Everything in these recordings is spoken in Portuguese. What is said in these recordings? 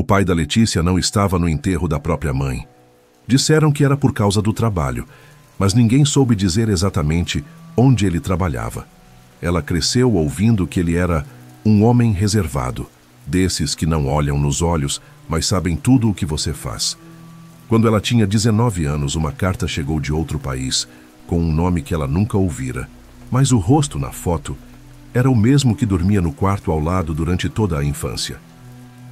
O pai da Letícia não estava no enterro da própria mãe. Disseram que era por causa do trabalho, mas ninguém soube dizer exatamente onde ele trabalhava. Ela cresceu ouvindo que ele era um homem reservado, desses que não olham nos olhos, mas sabem tudo o que você faz. Quando ela tinha 19 anos, uma carta chegou de outro país, com um nome que ela nunca ouvira, mas o rosto na foto era o mesmo que dormia no quarto ao lado durante toda a infância.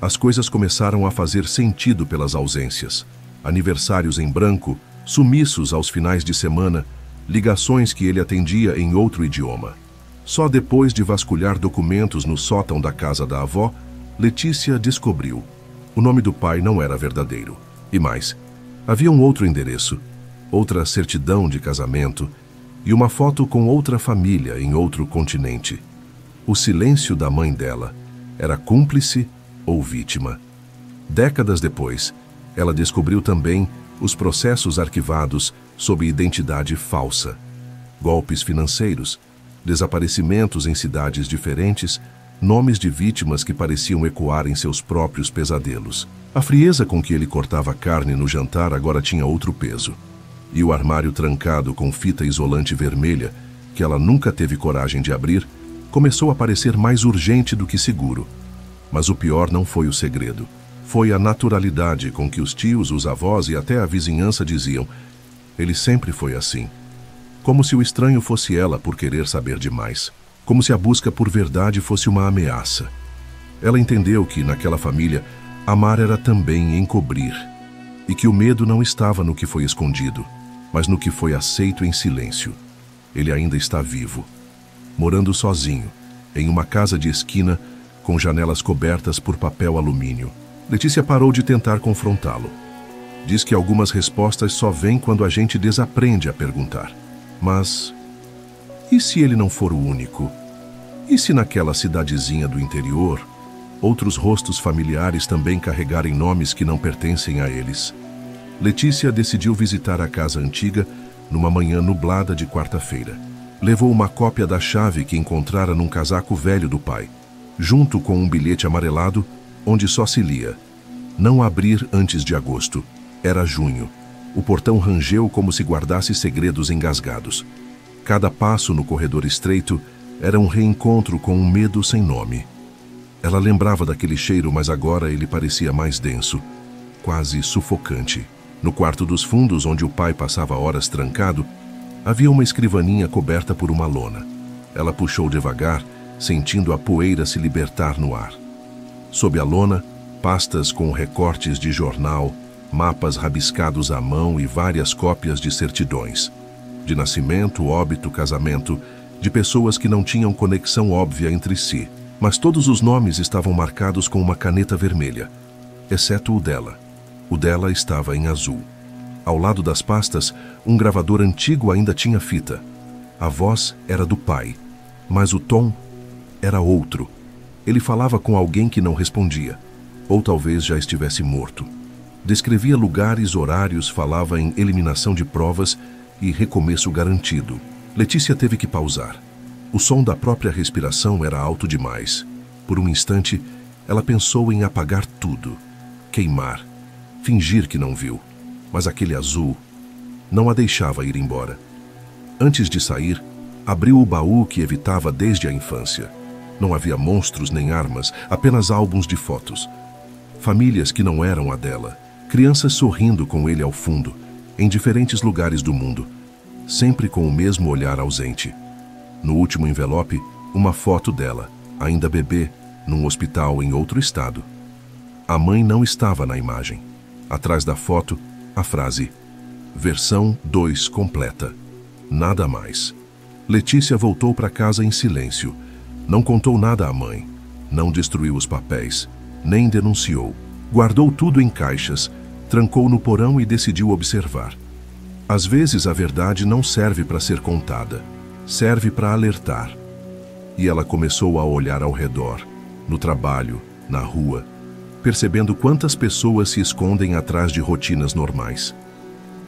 As coisas começaram a fazer sentido pelas ausências. Aniversários em branco, sumiços aos finais de semana, ligações que ele atendia em outro idioma. Só depois de vasculhar documentos no sótão da casa da avó, Letícia descobriu. O nome do pai não era verdadeiro. E mais, havia um outro endereço, outra certidão de casamento e uma foto com outra família em outro continente. O silêncio da mãe dela era cúmplice ou vítima. Décadas depois, ela descobriu também os processos arquivados sob identidade falsa, golpes financeiros, desaparecimentos em cidades diferentes, nomes de vítimas que pareciam ecoar em seus próprios pesadelos. A frieza com que ele cortava carne no jantar agora tinha outro peso. E o armário trancado com fita isolante vermelha, que ela nunca teve coragem de abrir, começou a parecer mais urgente do que seguro. Mas o pior não foi o segredo. Foi a naturalidade com que os tios, os avós e até a vizinhança diziam: ele sempre foi assim. Como se o estranho fosse ela por querer saber demais. Como se a busca por verdade fosse uma ameaça. Ela entendeu que, naquela família, amar era também encobrir. E que o medo não estava no que foi escondido, mas no que foi aceito em silêncio. Ele ainda está vivo, morando sozinho, em uma casa de esquina, com janelas cobertas por papel alumínio. Letícia parou de tentar confrontá-lo. Diz que algumas respostas só vêm quando a gente desaprende a perguntar. Mas, e se ele não for o único? E se naquela cidadezinha do interior, outros rostos familiares também carregarem nomes que não pertencem a eles? Letícia decidiu visitar a casa antiga numa manhã nublada de quarta-feira. Levou uma cópia da chave que encontrara num casaco velho do pai, junto com um bilhete amarelado onde só se lia: não abrir antes de agosto. Era junho. O portão rangeu como se guardasse segredos engasgados. Cada passo no corredor estreito era um reencontro com um medo sem nome. Ela lembrava daquele cheiro, mas agora ele parecia mais denso, quase sufocante. No quarto dos fundos, onde o pai passava horas trancado, havia uma escrivaninha coberta por uma lona. Ela puxou devagar, sentindo a poeira se libertar no ar. Sob a lona, pastas com recortes de jornal, mapas rabiscados à mão e várias cópias de certidões. De nascimento, óbito, casamento, de pessoas que não tinham conexão óbvia entre si. Mas todos os nomes estavam marcados com uma caneta vermelha, exceto o dela. O dela estava em azul. Ao lado das pastas, um gravador antigo ainda tinha fita. A voz era do pai, mas o tom era outro. Ele falava com alguém que não respondia, ou talvez já estivesse morto. Descrevia lugares, horários, falava em eliminação de provas e recomeço garantido. Letícia teve que pausar. O som da própria respiração era alto demais. Por um instante, ela pensou em apagar tudo, queimar, fingir que não viu. Mas aquele azul não a deixava ir embora. Antes de sair, abriu o baú que evitava desde a infância. Não havia monstros nem armas, apenas álbuns de fotos. Famílias que não eram a dela, crianças sorrindo com ele ao fundo, em diferentes lugares do mundo, sempre com o mesmo olhar ausente. No último envelope, uma foto dela, ainda bebê, num hospital em outro estado. A mãe não estava na imagem. Atrás da foto, a frase: versão 2 completa. Nada mais. Letícia voltou para casa em silêncio. Não contou nada à mãe. Não destruiu os papéis. Nem denunciou. Guardou tudo em caixas, trancou no porão e decidiu observar. Às vezes a verdade não serve para ser contada. Serve para alertar. E ela começou a olhar ao redor, no trabalho, na rua, percebendo quantas pessoas se escondem atrás de rotinas normais.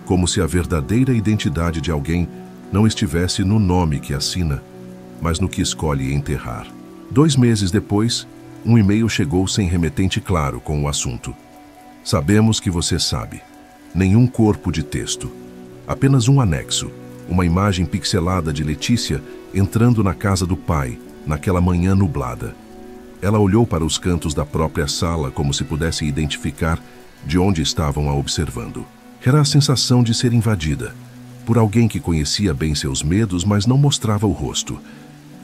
Como se a verdadeira identidade de alguém não estivesse no nome que assina, mas no que escolhe enterrar. 2 meses depois, um e-mail chegou sem remetente claro com o assunto. Sabemos que você sabe. Nenhum corpo de texto. Apenas um anexo. Uma imagem pixelada de Letícia entrando na casa do pai, naquela manhã nublada. Ela olhou para os cantos da própria sala como se pudesse identificar de onde estavam a observando. Era a sensação de ser invadida por alguém que conhecia bem seus medos, mas não mostrava o rosto.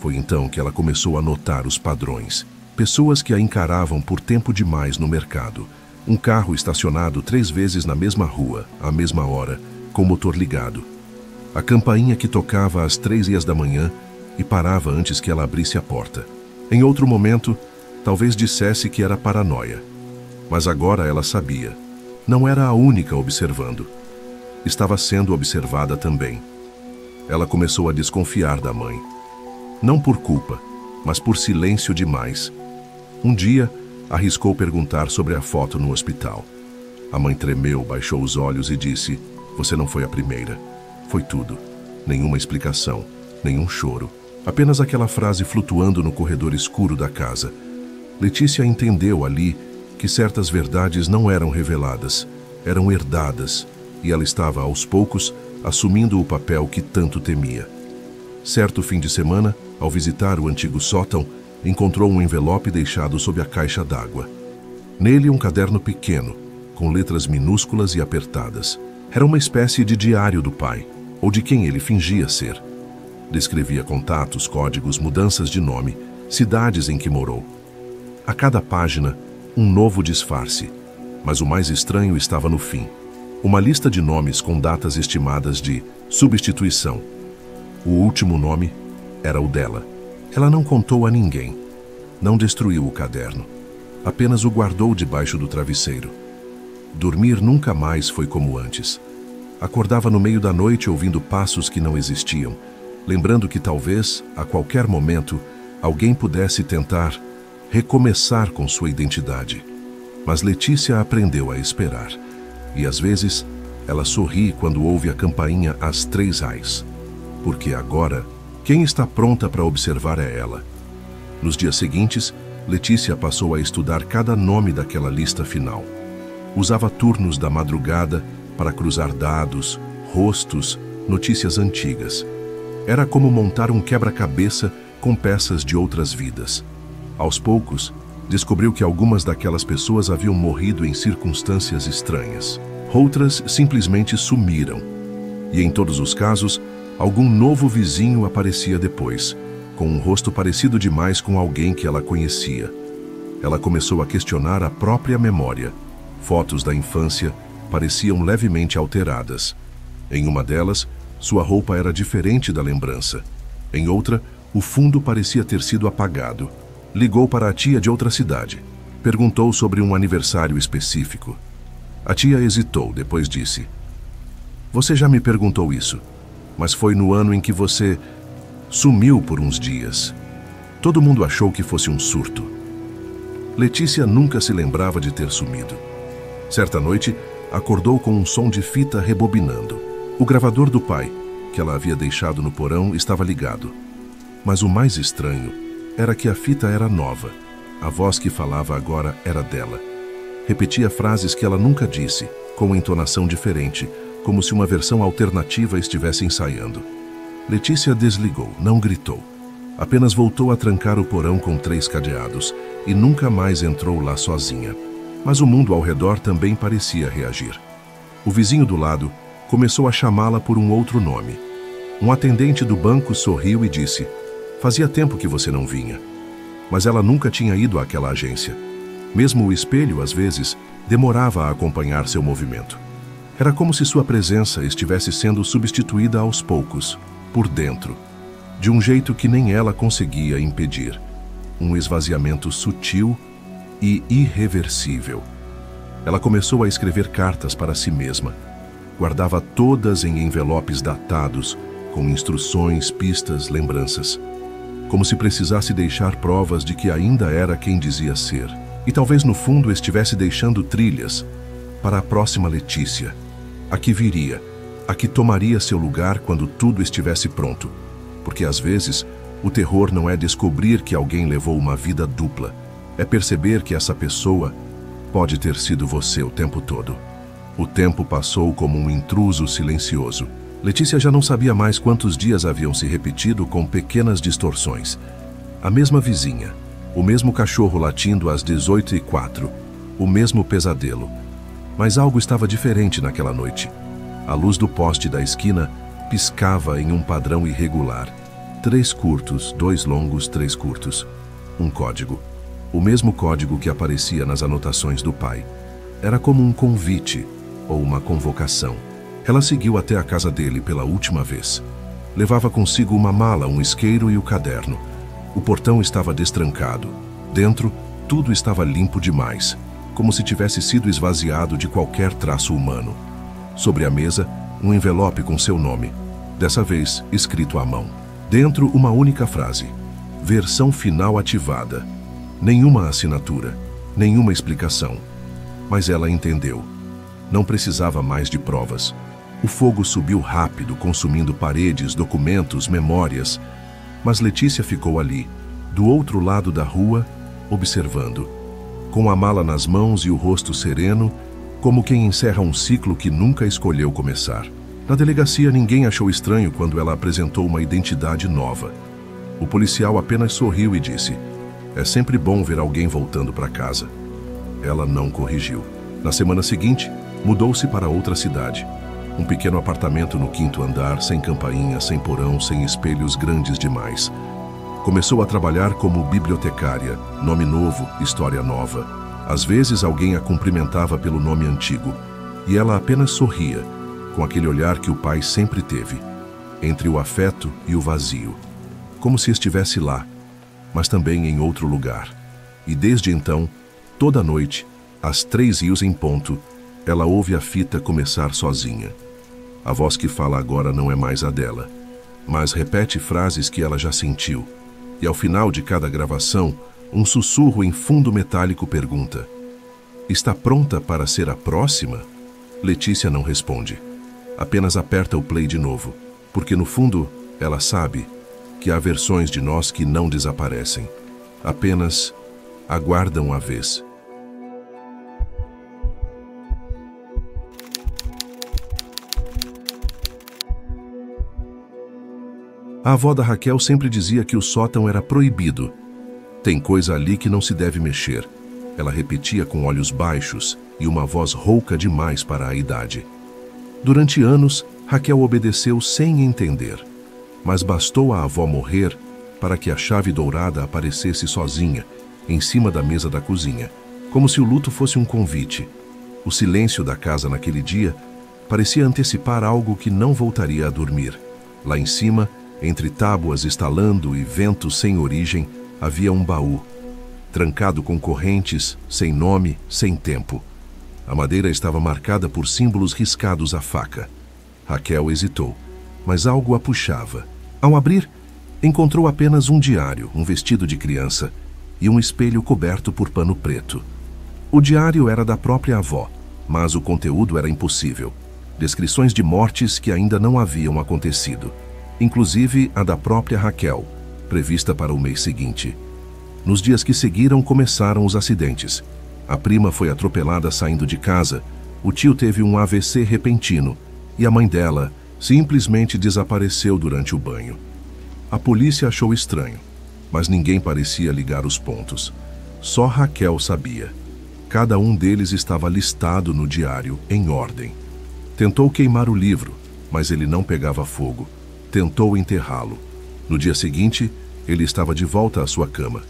Foi então que ela começou a notar os padrões. Pessoas que a encaravam por tempo demais no mercado. Um carro estacionado 3 vezes na mesma rua, à mesma hora, com o motor ligado. A campainha que tocava às 3h da manhã e parava antes que ela abrisse a porta. Em outro momento, talvez dissesse que era paranoia. Mas agora ela sabia. Não era a única observando. Estava sendo observada também. Ela começou a desconfiar da mãe. Não por culpa, mas por silêncio demais. Um dia, arriscou perguntar sobre a foto no hospital. A mãe tremeu, baixou os olhos e disse: "Você não foi a primeira." Foi tudo. Nenhuma explicação, nenhum choro. Apenas aquela frase flutuando no corredor escuro da casa. Letícia entendeu ali que certas verdades não eram reveladas, eram herdadas, e ela estava, aos poucos, assumindo o papel que tanto temia. Certo fim de semana, ao visitar o antigo sótão, encontrou um envelope deixado sob a caixa d'água. Nele, um caderno pequeno, com letras minúsculas e apertadas. Era uma espécie de diário do pai, ou de quem ele fingia ser. Descrevia contatos, códigos, mudanças de nome, cidades em que morou. A cada página, um novo disfarce. Mas o mais estranho estava no fim. Uma lista de nomes com datas estimadas de substituição. O último nome era o dela. Ela não contou a ninguém. Não destruiu o caderno. Apenas o guardou debaixo do travesseiro. Dormir nunca mais foi como antes. Acordava no meio da noite ouvindo passos que não existiam, lembrando que talvez, a qualquer momento, alguém pudesse tentar recomeçar com sua identidade. Mas Letícia aprendeu a esperar. E às vezes, ela sorri quando ouve a campainha às 3h. Porque agora, quem está pronta para observar é ela. Nos dias seguintes, Letícia passou a estudar cada nome daquela lista final. Usava turnos da madrugada para cruzar dados, rostos, notícias antigas. Era como montar um quebra-cabeça com peças de outras vidas. Aos poucos, descobriu que algumas daquelas pessoas haviam morrido em circunstâncias estranhas. Outras simplesmente sumiram. E em todos os casos, algum novo vizinho aparecia depois, com um rosto parecido demais com alguém que ela conhecia. Ela começou a questionar a própria memória. Fotos da infância pareciam levemente alteradas. Em uma delas, sua roupa era diferente da lembrança. Em outra, o fundo parecia ter sido apagado. Ligou para a tia de outra cidade. Perguntou sobre um aniversário específico. A tia hesitou, depois disse: "Você já me perguntou isso, mas foi no ano em que você sumiu por uns dias. Todo mundo achou que fosse um surto." Letícia nunca se lembrava de ter sumido. Certa noite, acordou com um som de fita rebobinando. O gravador do pai, que ela havia deixado no porão, estava ligado. Mas o mais estranho era que a fita era nova. A voz que falava agora era dela. Repetia frases que ela nunca disse, com entonação diferente, como se uma versão alternativa estivesse ensaiando. Letícia desligou, não gritou. Apenas voltou a trancar o porão com 3 cadeados e nunca mais entrou lá sozinha. Mas o mundo ao redor também parecia reagir. O vizinho do lado começou a chamá-la por um outro nome. Um atendente do banco sorriu e disse: "Fazia tempo que você não vinha." Mas ela nunca tinha ido àquela agência. Mesmo o espelho, às vezes, demorava a acompanhar seu movimento. Era como se sua presença estivesse sendo substituída aos poucos, por dentro, de um jeito que nem ela conseguia impedir. Um esvaziamento sutil e irreversível. Ela começou a escrever cartas para si mesma. Guardava todas em envelopes datados, com instruções, pistas, lembranças. Como se precisasse deixar provas de que ainda era quem dizia ser. E talvez no fundo estivesse deixando trilhas para a próxima Letícia. A que viria, a que tomaria seu lugar quando tudo estivesse pronto. Porque às vezes, o terror não é descobrir que alguém levou uma vida dupla, é perceber que essa pessoa pode ter sido você o tempo todo. O tempo passou como um intruso silencioso. Letícia já não sabia mais quantos dias haviam se repetido com pequenas distorções. A mesma vizinha, o mesmo cachorro latindo às 18h04, o mesmo pesadelo. Mas algo estava diferente naquela noite. A luz do poste da esquina piscava em um padrão irregular. 3 curtos, 2 longos, 3 curtos. Um código. O mesmo código que aparecia nas anotações do pai. Era como um convite ou uma convocação. Ela seguiu até a casa dele pela última vez. Levava consigo uma mala, um isqueiro e o caderno. O portão estava destrancado. Dentro, tudo estava limpo demais, como se tivesse sido esvaziado de qualquer traço humano. Sobre a mesa, um envelope com seu nome, dessa vez escrito à mão. Dentro, uma única frase: versão final ativada. Nenhuma assinatura, nenhuma explicação. Mas ela entendeu. Não precisava mais de provas. O fogo subiu rápido, consumindo paredes, documentos, memórias. Mas Letícia ficou ali, do outro lado da rua, observando. Com a mala nas mãos e o rosto sereno, como quem encerra um ciclo que nunca escolheu começar. Na delegacia, ninguém achou estranho quando ela apresentou uma identidade nova. O policial apenas sorriu e disse: "É sempre bom ver alguém voltando para casa." Ela não corrigiu. Na semana seguinte, mudou-se para outra cidade. Um pequeno apartamento no 5º andar, sem campainha, sem porão, sem espelhos grandes demais. Começou a trabalhar como bibliotecária, nome novo, história nova. Às vezes alguém a cumprimentava pelo nome antigo, e ela apenas sorria, com aquele olhar que o pai sempre teve, entre o afeto e o vazio, como se estivesse lá, mas também em outro lugar. E desde então, toda noite, às 3h em ponto, ela ouve a fita começar sozinha. A voz que fala agora não é mais a dela, mas repete frases que ela já sentiu. E ao final de cada gravação, um sussurro em fundo metálico pergunta: "Está pronta para ser a próxima?" Letícia não responde. Apenas aperta o play de novo, porque no fundo ela sabe que há versões de nós que não desaparecem, apenas aguardam a vez. A avó da Raquel sempre dizia que o sótão era proibido. "Tem coisa ali que não se deve mexer", ela repetia com olhos baixos e uma voz rouca demais para a idade. Durante anos, Raquel obedeceu sem entender, mas bastou a avó morrer para que a chave dourada aparecesse sozinha, em cima da mesa da cozinha, como se o luto fosse um convite. O silêncio da casa naquele dia parecia antecipar algo que não voltaria a dormir. Lá em cima, entre tábuas estalando e ventos sem origem, havia um baú, trancado com correntes, sem nome, sem tempo. A madeira estava marcada por símbolos riscados à faca. Raquel hesitou, mas algo a puxava. Ao abrir, encontrou apenas um diário, um vestido de criança e um espelho coberto por pano preto. O diário era da própria avó, mas o conteúdo era impossível. Descrições de mortes que ainda não haviam acontecido, inclusive a da própria Raquel, prevista para o mês seguinte. Nos dias que seguiram começaram os acidentes. A prima foi atropelada saindo de casa, o tio teve um AVC repentino e a mãe dela simplesmente desapareceu durante o banho. A polícia achou estranho, mas ninguém parecia ligar os pontos. Só Raquel sabia. Cada um deles estava listado no diário, em ordem. Tentou queimar o livro, mas ele não pegava fogo. Tentou enterrá-lo. No dia seguinte, ele estava de volta à sua cama,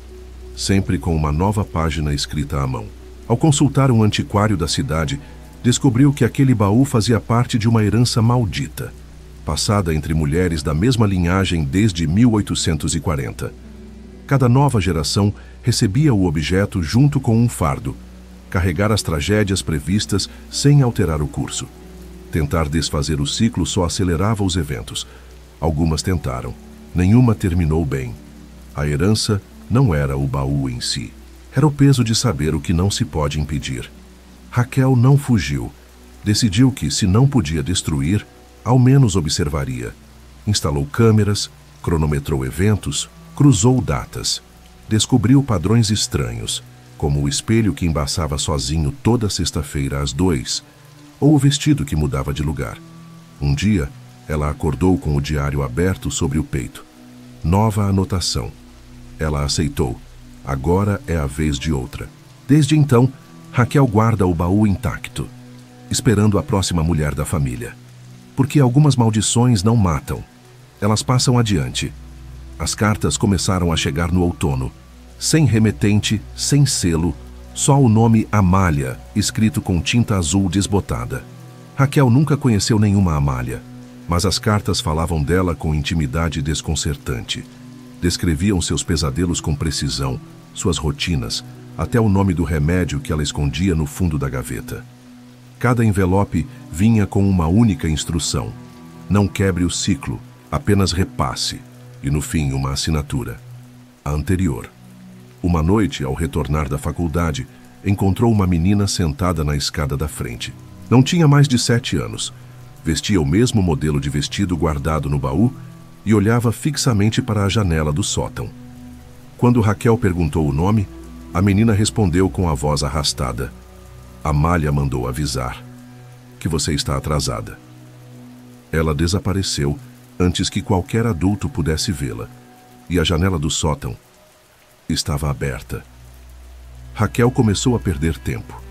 sempre com uma nova página escrita à mão. Ao consultar um antiquário da cidade, descobriu que aquele baú fazia parte de uma herança maldita, passada entre mulheres da mesma linhagem desde 1840. Cada nova geração recebia o objeto junto com um fardo, carregar as tragédias previstas sem alterar o curso. Tentar desfazer o ciclo só acelerava os eventos. Algumas tentaram. Nenhuma terminou bem. A herança não era o baú em si. Era o peso de saber o que não se pode impedir. Raquel não fugiu. Decidiu que, se não podia destruir, ao menos observaria. Instalou câmeras, cronometrou eventos, cruzou datas. Descobriu padrões estranhos. como o espelho que embaçava sozinho toda sexta-feira às 2, ou o vestido que mudava de lugar. Um dia, ela acordou com o diário aberto sobre o peito. Nova anotação. Ela aceitou. Agora é a vez de outra. Desde então, Raquel guarda o baú intacto, esperando a próxima mulher da família. Porque algumas maldições não matam. Elas passam adiante. As cartas começaram a chegar no outono. Sem remetente, sem selo, só o nome Amália, escrito com tinta azul desbotada. Raquel nunca conheceu nenhuma Amália, mas as cartas falavam dela com intimidade desconcertante. Descreviam seus pesadelos com precisão, suas rotinas, até o nome do remédio que ela escondia no fundo da gaveta. Cada envelope vinha com uma única instrução: não quebre o ciclo, apenas repasse, e no fim uma assinatura. A anterior. Uma noite, ao retornar da faculdade, encontrou uma menina sentada na escada da frente. Não tinha mais de 7 anos. Vestia o mesmo modelo de vestido guardado no baú e olhava fixamente para a janela do sótão. Quando Raquel perguntou o nome, a menina respondeu com a voz arrastada: Amália mandou avisar que você está atrasada. Ela desapareceu antes que qualquer adulto pudesse vê-la, e a janela do sótão estava aberta. Raquel começou a perder tempo.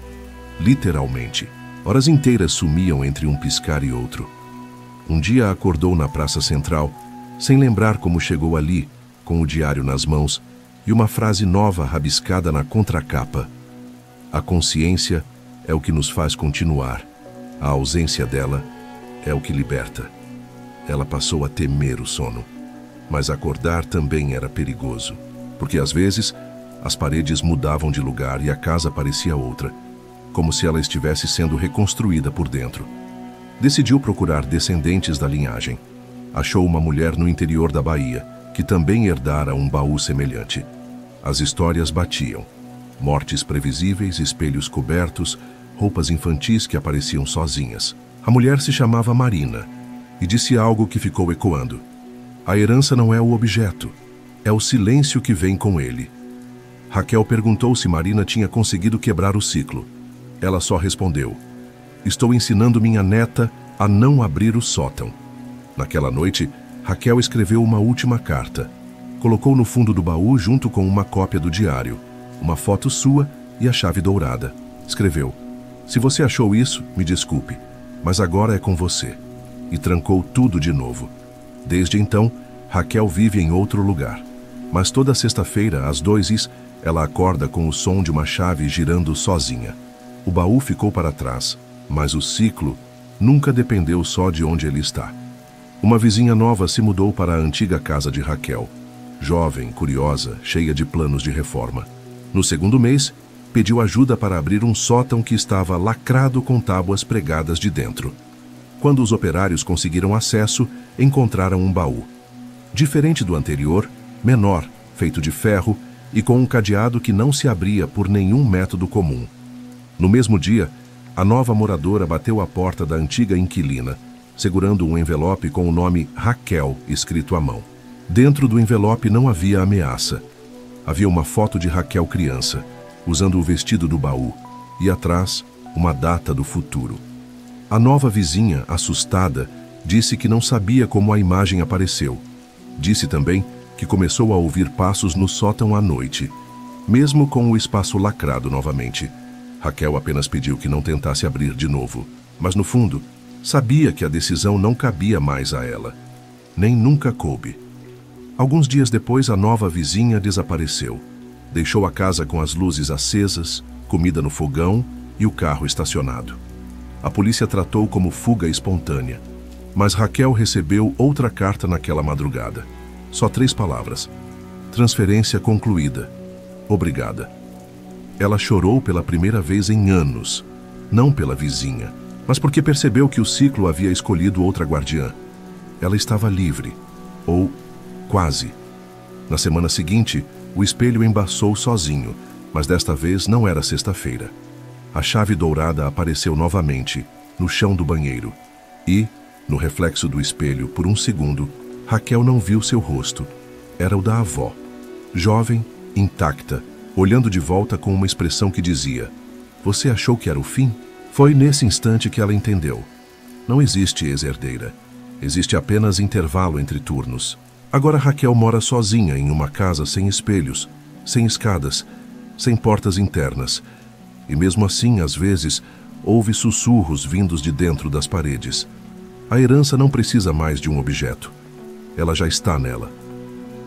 Literalmente, horas inteiras sumiam entre um piscar e outro. Um dia acordou na praça central, sem lembrar como chegou ali, com o diário nas mãos e uma frase nova rabiscada na contracapa: a consciência é o que nos faz continuar. A ausência dela é o que liberta. Ela passou a temer o sono, mas acordar também era perigoso, porque às vezes as paredes mudavam de lugar e a casa parecia outra, como se ela estivesse sendo reconstruída por dentro. Decidiu procurar descendentes da linhagem. Achou uma mulher no interior da Bahia, que também herdara um baú semelhante. As histórias batiam. Mortes previsíveis, espelhos cobertos, roupas infantis que apareciam sozinhas. A mulher se chamava Marina e disse algo que ficou ecoando: a herança não é o objeto, é o silêncio que vem com ele. Raquel perguntou se Marina tinha conseguido quebrar o ciclo. Ela só respondeu: estou ensinando minha neta a não abrir o sótão. Naquela noite, Raquel escreveu uma última carta. Colocou no fundo do baú junto com uma cópia do diário, uma foto sua e a chave dourada. Escreveu: se você achou isso, me desculpe, mas agora é com você. E trancou tudo de novo. Desde então, Raquel vive em outro lugar. Mas toda sexta-feira, às 2, ela acorda com o som de uma chave girando sozinha. O baú ficou para trás, mas o ciclo nunca dependeu só de onde ele está. Uma vizinha nova se mudou para a antiga casa de Raquel. Jovem, curiosa, cheia de planos de reforma. No segundo mês, pediu ajuda para abrir um sótão que estava lacrado com tábuas pregadas de dentro. Quando os operários conseguiram acesso, encontraram um baú. Diferente do anterior, menor, feito de ferro e com um cadeado que não se abria por nenhum método comum. No mesmo dia, a nova moradora bateu à porta da antiga inquilina, segurando um envelope com o nome Raquel escrito à mão. Dentro do envelope não havia ameaça. Havia uma foto de Raquel criança, usando o vestido do baú, e atrás, uma data do futuro. A nova vizinha, assustada, disse que não sabia como a imagem apareceu. Disse também que começou a ouvir passos no sótão à noite, mesmo com o espaço lacrado novamente. Raquel apenas pediu que não tentasse abrir de novo, mas no fundo, sabia que a decisão não cabia mais a ela, nem nunca coube. Alguns dias depois, a nova vizinha desapareceu. Deixou a casa com as luzes acesas, comida no fogão e o carro estacionado. A polícia tratou como fuga espontânea, mas Raquel recebeu outra carta naquela madrugada. Só 3 palavras: transferência concluída. Obrigada. Ela chorou pela primeira vez em anos, não pela vizinha, mas porque percebeu que o ciclo havia escolhido outra guardiã. Ela estava livre, ou quase. Na semana seguinte, o espelho embaçou sozinho, mas desta vez não era sexta-feira. A chave dourada apareceu novamente, no chão do banheiro, e, no reflexo do espelho, por um segundo, Raquel não viu seu rosto. Era o da avó, jovem, intacta, olhando de volta com uma expressão que dizia: "Você achou que era o fim?" Foi nesse instante que ela entendeu. Não existe ex-herdeira. Existe apenas intervalo entre turnos. Agora Raquel mora sozinha em uma casa sem espelhos, sem escadas, sem portas internas. E mesmo assim, às vezes, ouve sussurros vindos de dentro das paredes. A herança não precisa mais de um objeto. Ela já está nela.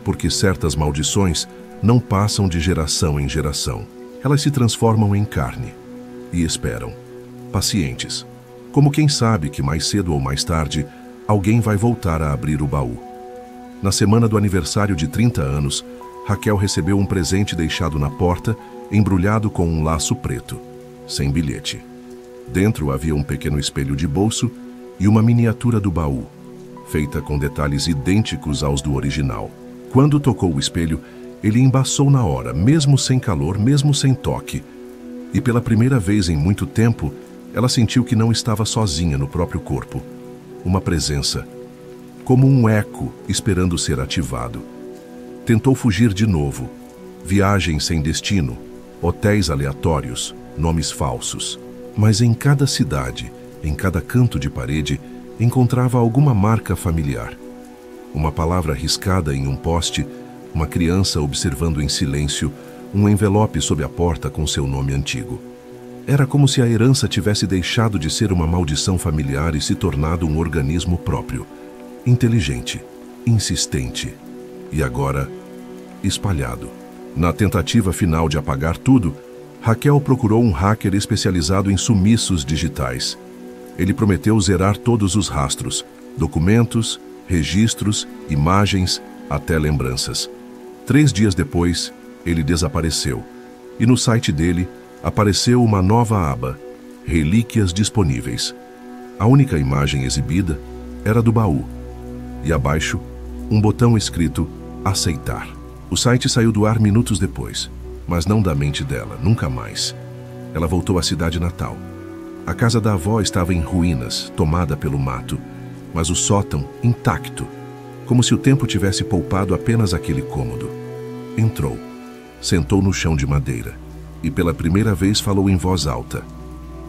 Porque certas maldições não passam de geração em geração. Elas se transformam em carne e esperam, pacientes, como quem sabe que mais cedo ou mais tarde alguém vai voltar a abrir o baú. Na semana do aniversário de 30 anos, Raquel recebeu um presente deixado na porta, embrulhado com um laço preto, sem bilhete. Dentro havia um pequeno espelho de bolso e uma miniatura do baú, feita com detalhes idênticos aos do original. Quando tocou o espelho, ele embaçou na hora, mesmo sem calor, mesmo sem toque. E pela primeira vez em muito tempo, ela sentiu que não estava sozinha no próprio corpo. Uma presença, como um eco esperando ser ativado. Tentou fugir de novo. Viagens sem destino, hotéis aleatórios, nomes falsos. Mas em cada cidade, em cada canto de parede, encontrava alguma marca familiar. Uma palavra riscada em um poste, uma criança observando em silêncio, um envelope sob a porta com seu nome antigo. Era como se a herança tivesse deixado de ser uma maldição familiar e se tornado um organismo próprio, inteligente, insistente e agora espalhado. Na tentativa final de apagar tudo, Raquel procurou um hacker especializado em sumiços digitais. Ele prometeu zerar todos os rastros, documentos, registros, imagens, até lembranças. 3 dias depois, ele desapareceu. E no site dele apareceu uma nova aba, Relíquias Disponíveis. A única imagem exibida era do baú. E abaixo, um botão escrito Aceitar. O site saiu do ar minutos depois, mas não da mente dela, nunca mais. Ela voltou à cidade natal. A casa da avó estava em ruínas, tomada pelo mato, mas o sótão intacto, como se o tempo tivesse poupado apenas aquele cômodo. Entrou, sentou no chão de madeira e pela primeira vez falou em voz alta: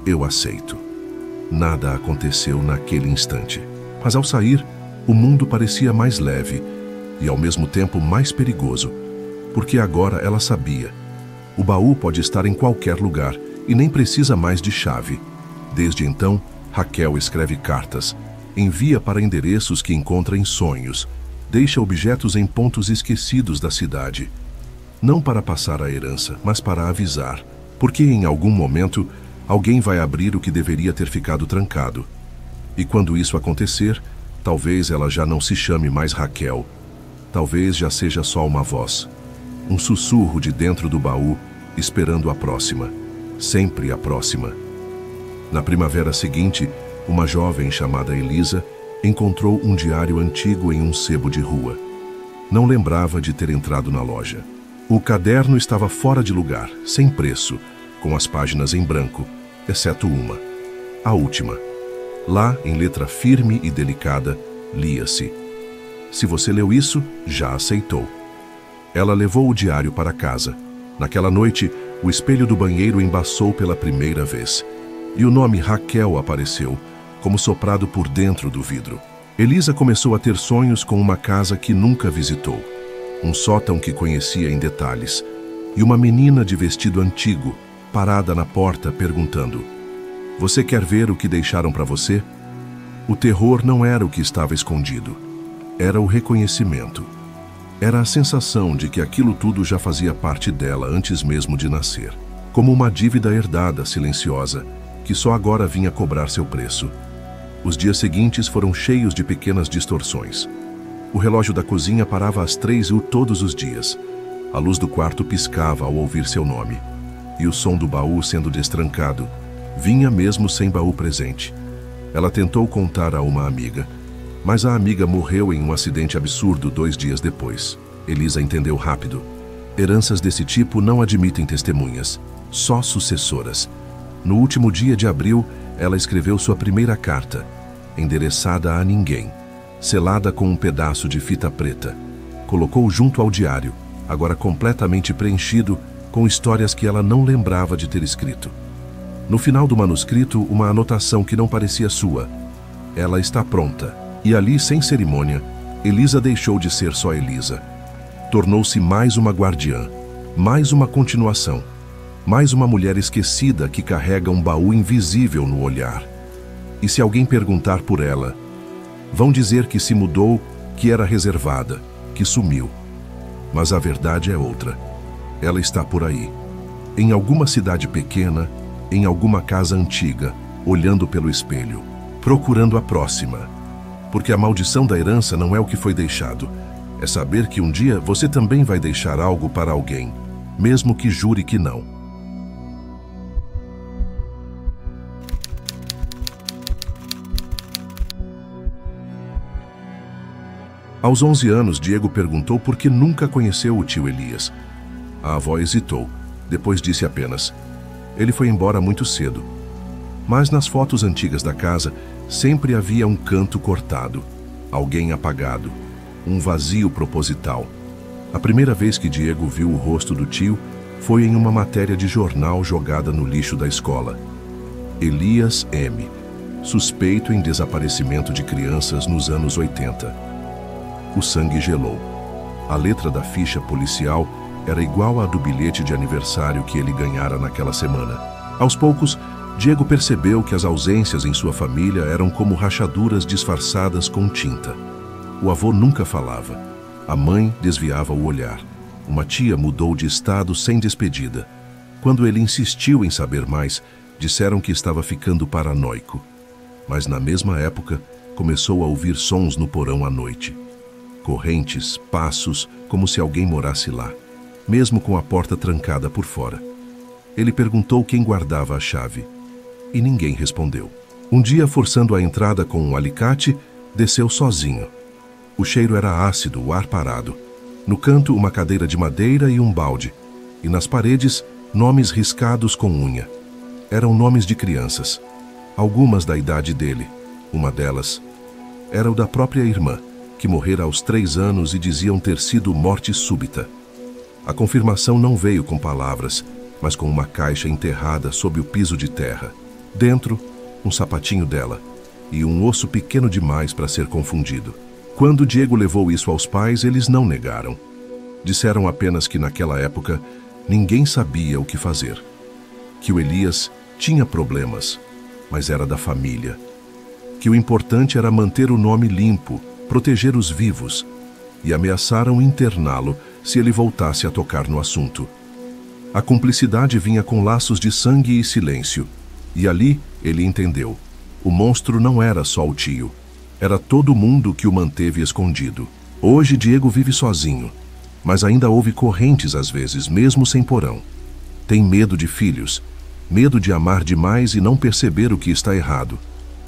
"Eu aceito." Nada aconteceu naquele instante, mas ao sair, o mundo parecia mais leve e ao mesmo tempo mais perigoso, porque agora ela sabia. O baú pode estar em qualquer lugar e nem precisa mais de chave. Desde então, Raquel escreve cartas, envia para endereços que encontra em sonhos, deixa objetos em pontos esquecidos da cidade. Não para passar a herança, mas para avisar, porque em algum momento alguém vai abrir o que deveria ter ficado trancado. E quando isso acontecer, talvez ela já não se chame mais Raquel. Talvez já seja só uma voz, um sussurro de dentro do baú, esperando a próxima, sempre a próxima. Na primavera seguinte, uma jovem chamada Elisa encontrou um diário antigo em um sebo de rua. Não lembrava de ter entrado na loja. O caderno estava fora de lugar, sem preço, com as páginas em branco, exceto uma, a última. Lá, em letra firme e delicada, lia-se: "Se você leu isso, já aceitou." Ela levou o diário para casa. Naquela noite, o espelho do banheiro embaçou pela primeira vez. E o nome Raquel apareceu, como soprado por dentro do vidro. Elisa começou a ter sonhos com uma casa que nunca visitou, um sótão que conhecia em detalhes, e uma menina de vestido antigo, parada na porta, perguntando: "Você quer ver o que deixaram para você?" O terror não era o que estava escondido. Era o reconhecimento. Era a sensação de que aquilo tudo já fazia parte dela antes mesmo de nascer. Como uma dívida herdada, silenciosa, que só agora vinha cobrar seu preço. Os dias seguintes foram cheios de pequenas distorções. O relógio da cozinha parava às 3 todos os dias. A luz do quarto piscava ao ouvir seu nome. E o som do baú sendo destrancado vinha mesmo sem baú presente. Ela tentou contar a uma amiga, mas a amiga morreu em um acidente absurdo 2 dias depois. Elisa entendeu rápido. Heranças desse tipo não admitem testemunhas, só sucessoras. No último dia de abril, ela escreveu sua primeira carta, endereçada a ninguém, selada com um pedaço de fita preta. Colocou junto ao diário, agora completamente preenchido, com histórias que ela não lembrava de ter escrito. No final do manuscrito, uma anotação que não parecia sua. Ela está pronta. E ali, sem cerimônia, Elisa deixou de ser só Elisa. Tornou-se mais uma guardiã, mais uma continuação, mais uma mulher esquecida que carrega um baú invisível no olhar. E se alguém perguntar por ela, vão dizer que se mudou, que era reservada, que sumiu. Mas a verdade é outra. Ela está por aí, em alguma cidade pequena, em alguma casa antiga, olhando pelo espelho, procurando a próxima. Porque a maldição da herança não é o que foi deixado. É saber que um dia você também vai deixar algo para alguém, mesmo que jure que não. Aos 11 anos, Diego perguntou por que nunca conheceu o tio Elias. A avó hesitou, depois disse apenas: ele foi embora muito cedo. Mas nas fotos antigas da casa, sempre havia um canto cortado, alguém apagado, um vazio proposital. A primeira vez que Diego viu o rosto do tio foi em uma matéria de jornal jogada no lixo da escola. Elias M., suspeito em desaparecimento de crianças nos anos 80. O sangue gelou. A letra da ficha policial era igual à do bilhete de aniversário que ele ganhara naquela semana. Aos poucos, Diego percebeu que as ausências em sua família eram como rachaduras disfarçadas com tinta. O avô nunca falava. A mãe desviava o olhar. Uma tia mudou de estado sem despedida. Quando ele insistiu em saber mais, disseram que estava ficando paranoico. Mas na mesma época, começou a ouvir sons no porão à noite. Correntes, passos, como se alguém morasse lá, mesmo com a porta trancada por fora. Ele perguntou quem guardava a chave. E ninguém respondeu. Um dia, forçando a entrada com um alicate, desceu sozinho. O cheiro era ácido, o ar parado. No canto, uma cadeira de madeira e um balde. E nas paredes, nomes riscados com unha. Eram nomes de crianças. Algumas da idade dele. Uma delas era o da própria irmã, que morrera aos 3 anos e diziam ter sido morte súbita. A confirmação não veio com palavras, mas com uma caixa enterrada sob o piso de terra. Dentro, um sapatinho dela e um osso pequeno demais para ser confundido. Quando Diego levou isso aos pais, eles não negaram. Disseram apenas que naquela época ninguém sabia o que fazer. Que o Elias tinha problemas, mas era da família. Que o importante era manter o nome limpo, proteger os vivos, e ameaçaram interná-lo se ele voltasse a tocar no assunto. A cumplicidade vinha com laços de sangue e silêncio, e ali ele entendeu. O monstro não era só o tio, era todo mundo que o manteve escondido. Hoje Diego vive sozinho, mas ainda ouve correntes às vezes, mesmo sem porão. Tem medo de filhos, medo de amar demais e não perceber o que está errado,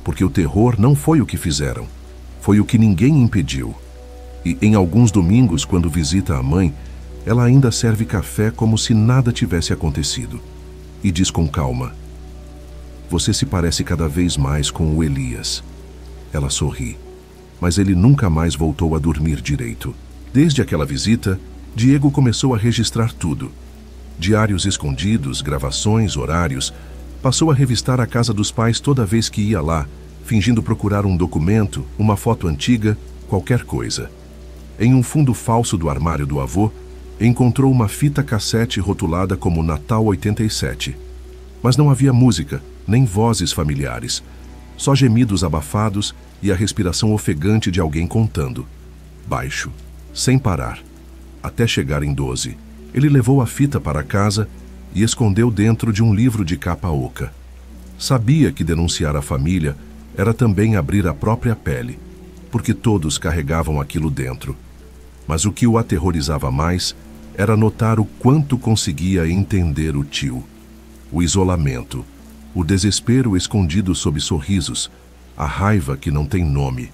porque o terror não foi o que fizeram. Foi o que ninguém impediu. E em alguns domingos, quando visita a mãe, ela ainda serve café como se nada tivesse acontecido. E diz com calma: você se parece cada vez mais com o Elias. Ela sorri, mas ele nunca mais voltou a dormir direito. Desde aquela visita, Diego começou a registrar tudo. Diários escondidos, gravações, horários. Passou a revistar a casa dos pais toda vez que ia lá, fingindo procurar um documento, uma foto antiga, qualquer coisa. Em um fundo falso do armário do avô, encontrou uma fita cassete rotulada como Natal 87. Mas não havia música, nem vozes familiares. Só gemidos abafados e a respiração ofegante de alguém contando. Baixo, sem parar, até chegar em 12. Ele levou a fita para casa e escondeu dentro de um livro de capa oca. Sabia que denunciar a família era também abrir a própria pele, porque todos carregavam aquilo dentro. Mas o que o aterrorizava mais era notar o quanto conseguia entender o tio. O isolamento, o desespero escondido sob sorrisos, a raiva que não tem nome.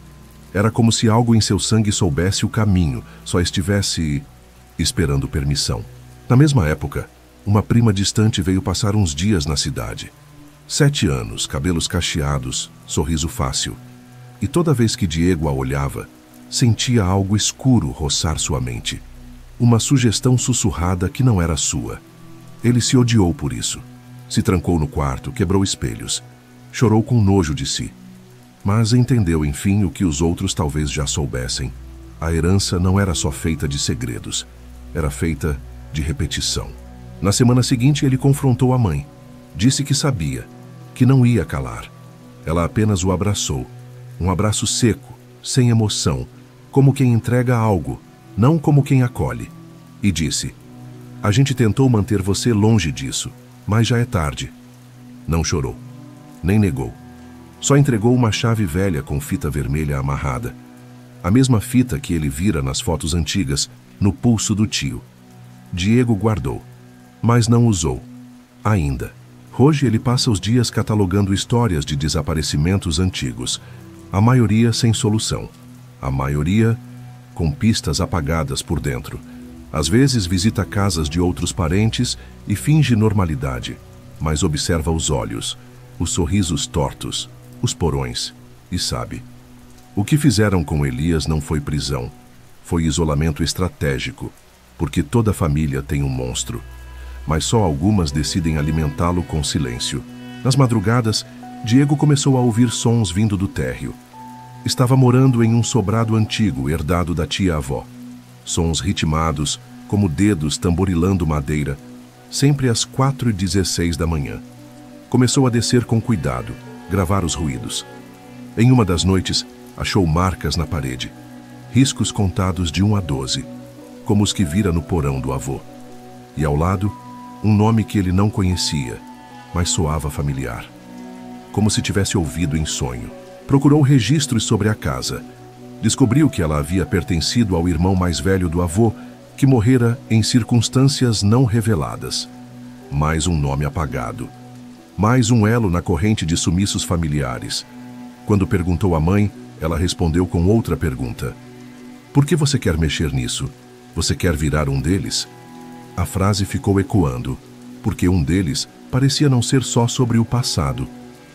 Era como se algo em seu sangue soubesse o caminho, só estivesse esperando permissão. Na mesma época, uma prima distante veio passar uns dias na cidade. 7 anos, cabelos cacheados, sorriso fácil. E toda vez que Diego a olhava, sentia algo escuro roçar sua mente. Uma sugestão sussurrada que não era sua. Ele se odiou por isso. Se trancou no quarto, quebrou espelhos. Chorou com nojo de si. Mas entendeu, enfim, o que os outros talvez já soubessem. A herança não era só feita de segredos. Era feita de repetição. Na semana seguinte, ele confrontou a mãe. Disse que sabia, que não ia calar. Ela apenas o abraçou. Um abraço seco, sem emoção, como quem entrega algo, não como quem acolhe. E disse: "A gente tentou manter você longe disso, mas já é tarde." Não chorou, nem negou. Só entregou uma chave velha com fita vermelha amarrada. A mesma fita que ele vira nas fotos antigas, no pulso do tio. Diego guardou, mas não usou. Ainda. Hoje ele passa os dias catalogando histórias de desaparecimentos antigos. A maioria sem solução. A maioria com pistas apagadas por dentro. Às vezes visita casas de outros parentes e finge normalidade, mas observa os olhos, os sorrisos tortos, os porões, e sabe. O que fizeram com Elias não foi prisão, foi isolamento estratégico, porque toda família tem um monstro, mas só algumas decidem alimentá-lo com silêncio. Nas madrugadas, Diego começou a ouvir sons vindo do térreo. Estava morando em um sobrado antigo, herdado da tia-avó. Sons ritmados, como dedos tamborilando madeira, sempre às 4h16 da manhã. Começou a descer com cuidado, gravar os ruídos. Em uma das noites, achou marcas na parede, riscos contados de 1 a 12, como os que vira no porão do avô. E ao lado, um nome que ele não conhecia, mas soava familiar. Como se tivesse ouvido em sonho. Procurou registros sobre a casa. Descobriu que ela havia pertencido ao irmão mais velho do avô, que morrera em circunstâncias não reveladas. Mais um nome apagado. Mais um elo na corrente de sumiços familiares. Quando perguntou à mãe, ela respondeu com outra pergunta. "Por que você quer mexer nisso? Você quer virar um deles?" A frase ficou ecoando, porque um deles parecia não ser só sobre o passado,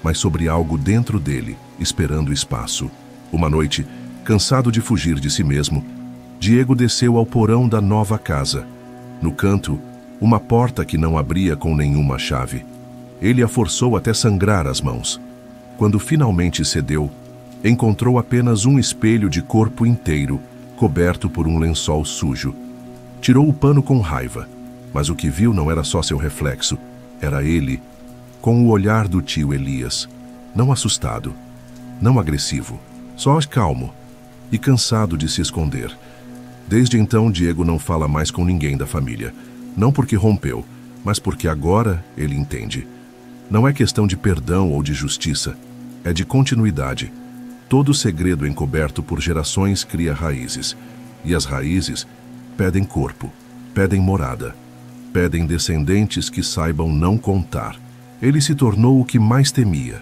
mas sobre algo dentro dele, esperando espaço. Uma noite, cansado de fugir de si mesmo, Diego desceu ao porão da nova casa. No canto, uma porta que não abria com nenhuma chave. Ele a forçou até sangrar as mãos. Quando finalmente cedeu, encontrou apenas um espelho de corpo inteiro, coberto por um lençol sujo. Tirou o pano com raiva, mas o que viu não era só seu reflexo, era ele, com o olhar do tio Elias, não assustado, não agressivo, só calmo e cansado de se esconder. Desde então, Diego não fala mais com ninguém da família, não porque rompeu, mas porque agora ele entende. Não é questão de perdão ou de justiça, é de continuidade. Todo segredo encoberto por gerações cria raízes, e as raízes pedem corpo, pedem morada, pedem descendentes que saibam não contar. Ele se tornou o que mais temia.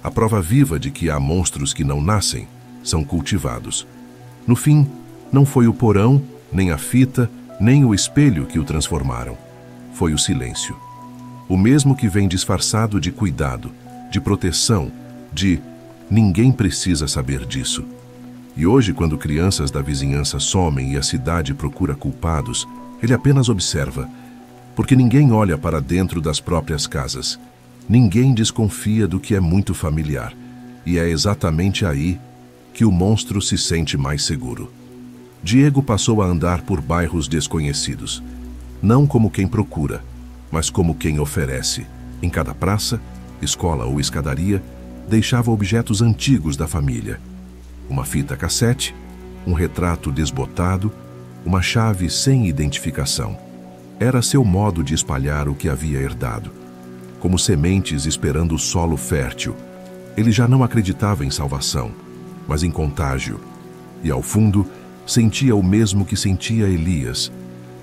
A prova viva de que há monstros que não nascem, são cultivados. No fim, não foi o porão, nem a fita, nem o espelho que o transformaram. Foi o silêncio. O mesmo que vem disfarçado de cuidado, de proteção, de "ninguém precisa saber disso." E hoje, quando crianças da vizinhança somem e a cidade procura culpados, ele apenas observa, porque ninguém olha para dentro das próprias casas. Ninguém desconfia do que é muito familiar, e é exatamente aí que o monstro se sente mais seguro. Diego passou a andar por bairros desconhecidos, não como quem procura, mas como quem oferece. Em cada praça, escola ou escadaria, deixava objetos antigos da família. Uma fita cassete, um retrato desbotado, uma chave sem identificação. Era seu modo de espalhar o que havia herdado. Como sementes esperando o solo fértil. Ele já não acreditava em salvação, mas em contágio. E ao fundo, sentia o mesmo que sentia Elias,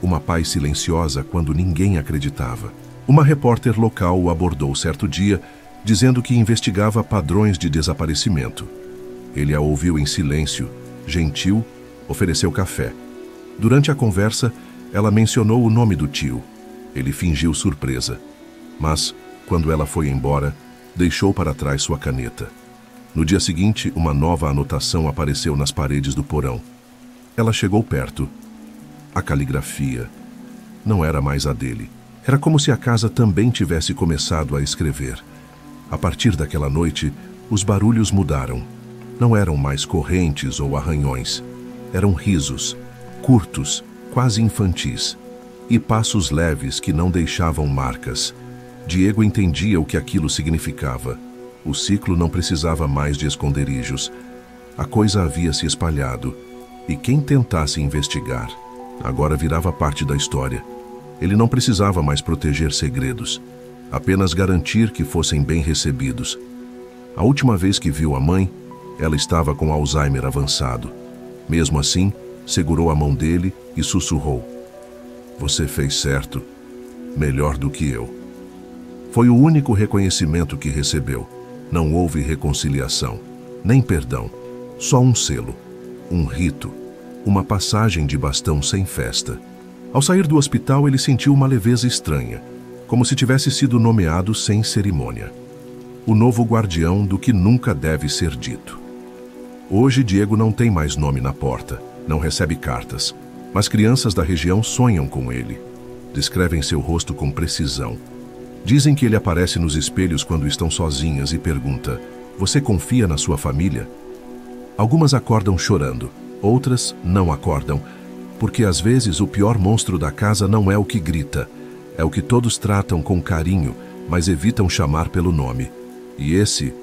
uma paz silenciosa quando ninguém acreditava. Uma repórter local o abordou certo dia, dizendo que investigava padrões de desaparecimento. Ele a ouviu em silêncio, gentil, ofereceu café. Durante a conversa, ela mencionou o nome do tio. Ele fingiu surpresa. Mas, quando ela foi embora, deixou para trás sua caneta. No dia seguinte, uma nova anotação apareceu nas paredes do porão. Ela chegou perto. A caligrafia não era mais a dele, Era como se a casa também tivesse começado a escrever. A partir daquela noite, os barulhos mudaram. Não eram mais correntes ou arranhões. Eram risos, curtos, quase infantis, e passos leves que não deixavam marcas. Diego entendia o que aquilo significava. O ciclo não precisava mais de esconderijos. A coisa havia se espalhado, e quem tentasse investigar, agora virava parte da história. Ele não precisava mais proteger segredos, apenas garantir que fossem bem recebidos. A última vez que viu a mãe, ela estava com Alzheimer avançado. Mesmo assim, segurou a mão dele e sussurrou: "Você fez certo, melhor do que eu." Foi o único reconhecimento que recebeu. Não houve reconciliação, nem perdão, só um selo, um rito, uma passagem de bastão sem festa. Ao sair do hospital, ele sentiu uma leveza estranha, como se tivesse sido nomeado sem cerimônia. O novo guardião do que nunca deve ser dito. Hoje, Diego não tem mais nome na porta, não recebe cartas, mas crianças da região sonham com ele. Descrevem seu rosto com precisão. Dizem que ele aparece nos espelhos quando estão sozinhas e pergunta: "Você confia na sua família?" Algumas acordam chorando, outras não acordam, porque às vezes o pior monstro da casa não é o que grita, é o que todos tratam com carinho, mas evitam chamar pelo nome. E esse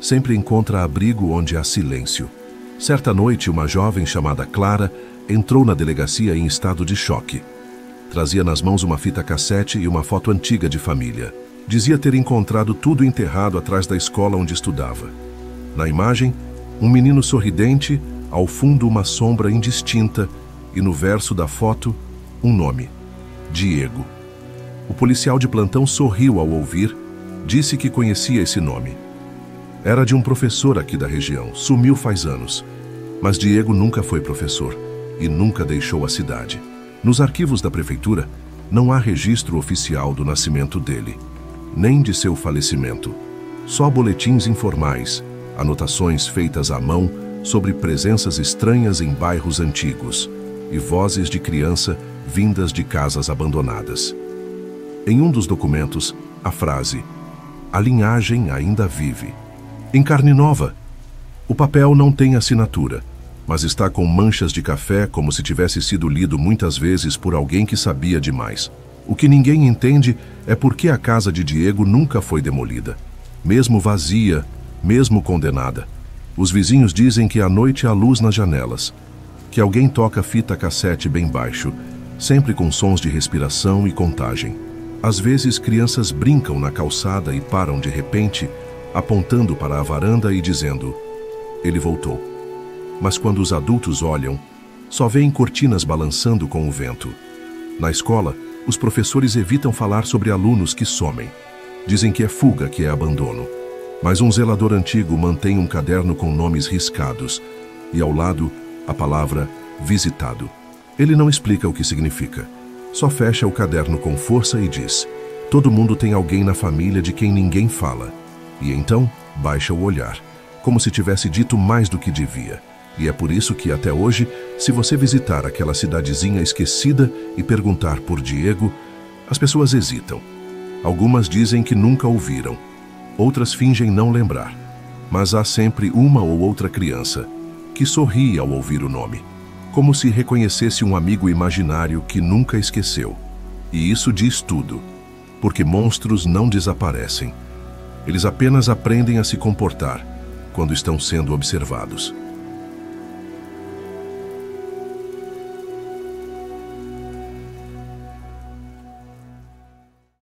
sempre encontra abrigo onde há silêncio. Certa noite, uma jovem chamada Clara entrou na delegacia em estado de choque. Trazia nas mãos uma fita cassete e uma foto antiga de família. Dizia ter encontrado tudo enterrado atrás da escola onde estudava. Na imagem, um menino sorridente, ao fundo uma sombra indistinta e no verso da foto, um nome: Diego. O policial de plantão sorriu ao ouvir, disse que conhecia esse nome. Era de um professor aqui da região, sumiu faz anos. Mas Diego nunca foi professor e nunca deixou a cidade. Nos arquivos da prefeitura, não há registro oficial do nascimento dele, nem de seu falecimento. Só boletins informais, anotações feitas à mão sobre presenças estranhas em bairros antigos e vozes de criança vindas de casas abandonadas. Em um dos documentos, a frase: "A linhagem ainda vive." Em carne nova. O papel não tem assinatura, mas está com manchas de café como se tivesse sido lido muitas vezes por alguém que sabia demais. O que ninguém entende é por que a casa de Diego nunca foi demolida. Mesmo vazia, mesmo condenada. Os vizinhos dizem que à noite há luz nas janelas, que alguém toca fita cassete bem baixo, sempre com sons de respiração e contagem. Às vezes, crianças brincam na calçada e param de repente, apontando para a varanda e dizendo: "Ele voltou." Mas quando os adultos olham, só veem cortinas balançando com o vento. Na escola, os professores evitam falar sobre alunos que somem. Dizem que é fuga, que é abandono. Mas um zelador antigo mantém um caderno com nomes riscados e ao lado a palavra visitado. Ele não explica o que significa. Só fecha o caderno com força e diz: "Todo mundo tem alguém na família de quem ninguém fala." E então baixa o olhar, como se tivesse dito mais do que devia. E é por isso que, até hoje, se você visitar aquela cidadezinha esquecida e perguntar por Diego, as pessoas hesitam. Algumas dizem que nunca ouviram, outras fingem não lembrar. Mas há sempre uma ou outra criança que sorri ao ouvir o nome, como se reconhecesse um amigo imaginário que nunca esqueceu. E isso diz tudo, porque monstros não desaparecem. Eles apenas aprendem a se comportar quando estão sendo observados.